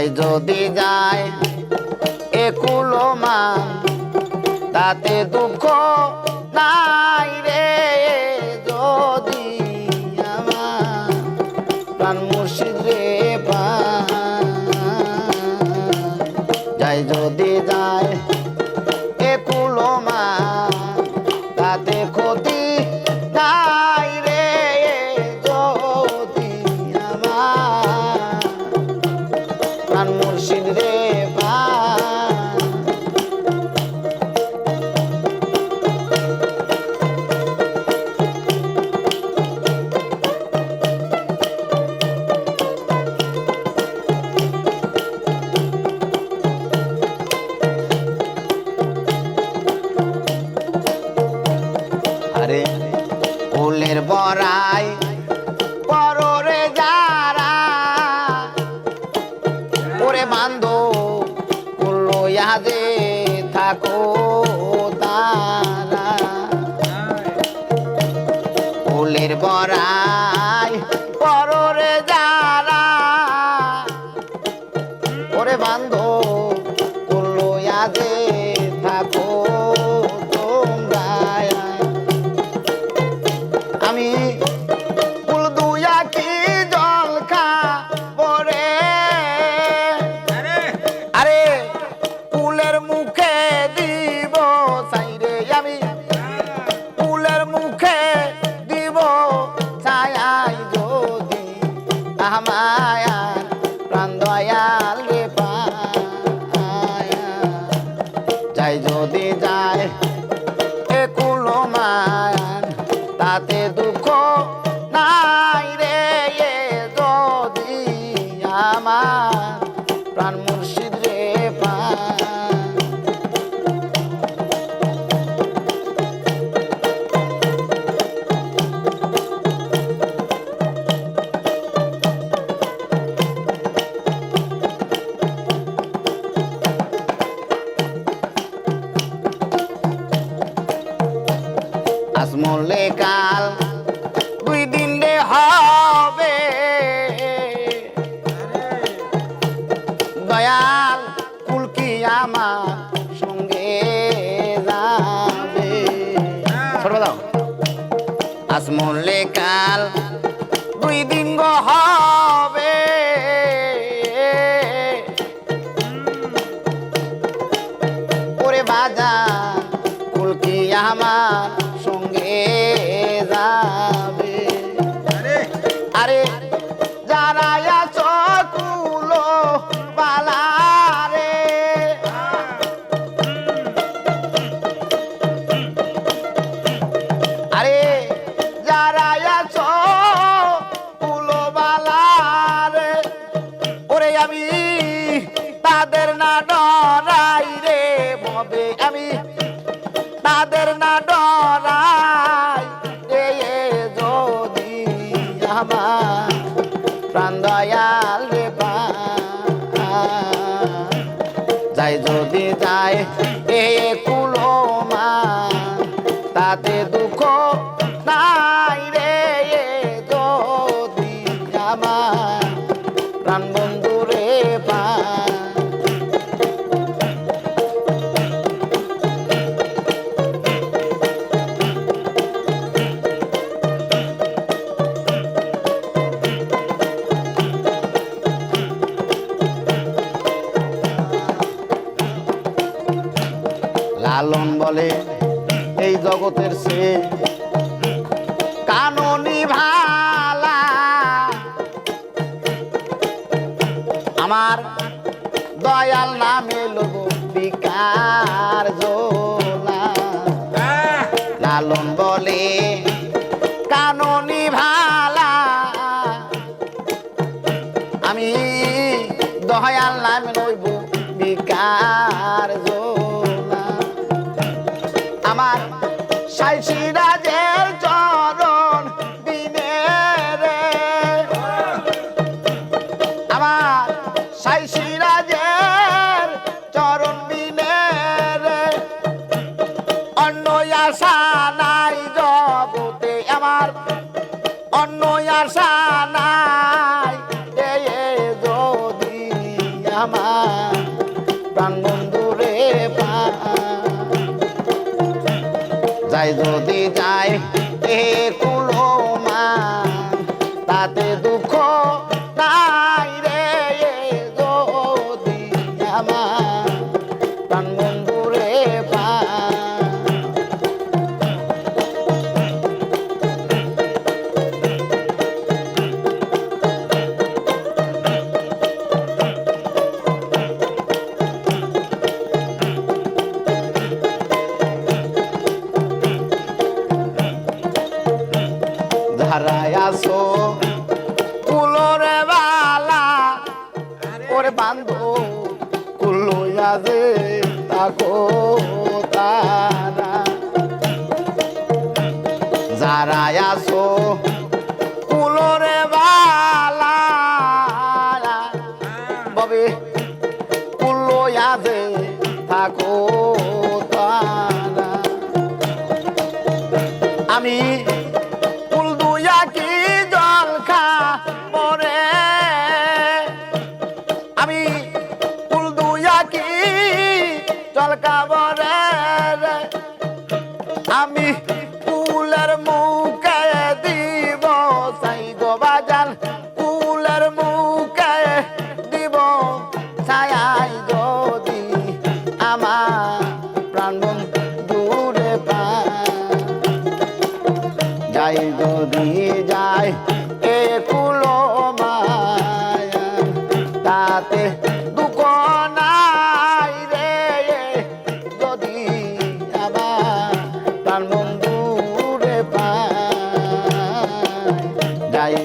যাই যদি যায় একুলো মান তাতে দুঃখ নাই রে যদি আমার প্রাণ মুর্শিদ রে যাই যদি যায় একুলো মান তাতে ক্ষতি নাই রে যদি আমার প্রাণ মুর্শিদ রে আরে ফুলের বড়াই পররে যারা ওরে বান্ধো কুলো ইয়াদে থাকো তারা ফুলের বড়াই পররে যারা ওরে বান্ধো কুলো ইয়াদে থাকো আমি ফুল দুয়া কি জল খাবো রে আরে ফুলের মুখে দিব সাইরে আমি ফুলের মুখে দিব ছায়াই যদি আমায়ার প্রাণ দয়াল রে পায়া যাই যদি যায় একুলো মান তাতে দুঃখ নাই রে যদি আমার প্রাণ মুর্শিদ রে আসমলে কাল দুই দিন রে হবে দয়াল কুলকি আমার সঙ্গে যাবে আসমলে কাল দুই দিন গো হবে ওরে বাজার কুলকি আমার সঙ্গে যাবে আরে যারা আছো কুলো বালারে আরে যারা আছো কুলো বালারে ওরে আমি তাদের না ডরাই রে ভবে আমি তাদের না ডরাই যদি আমার প্রাণ দয়াল রে যাই যদি যায় কুলো মান তাতে দুঃখ নাই রে যদি আমার প্রাণ বন্ধু রে লালন বলে এই জগতের সে কাননি ভালা আমার দয়াল নামে লোক বিকার জোলা লালন বলে কাননি ভালা আমি দয়াল নামে লইব বিকার জোলা আমার সাইসি রাজের চরণ বিনে রে আমার সাইসি রাজের চরণ বিনে রে অন্য আশা নাই জগতে আমার অন্য আশা নাই যদি যাই যদি যাই এ কুলো মা তাতে দুঃখ নাই রে যদি আমার প্রাণ বন্ধুরে পা ধারায় আসো কুলোরে বালা ওরে বান্ধব কুলোয়া যে তাকো তারা যারায় আসো কুলোরে বালা ববে কুলোয়া যে থাকো তারা আমি কি জল খা মরে আমি ফুল দুয়া কি জল খাবরে আমি ফুলের মুখে দিব সাই গো বাজান ফুলের মুখে দিব ছায়াই যদি আমার প্রাণ দূরে পা যাই যদি যায় এ কুলো মায়া তাতে দুঃখ নাই রে যদি আবার প্রাণ বন্ধুরে পায় যাই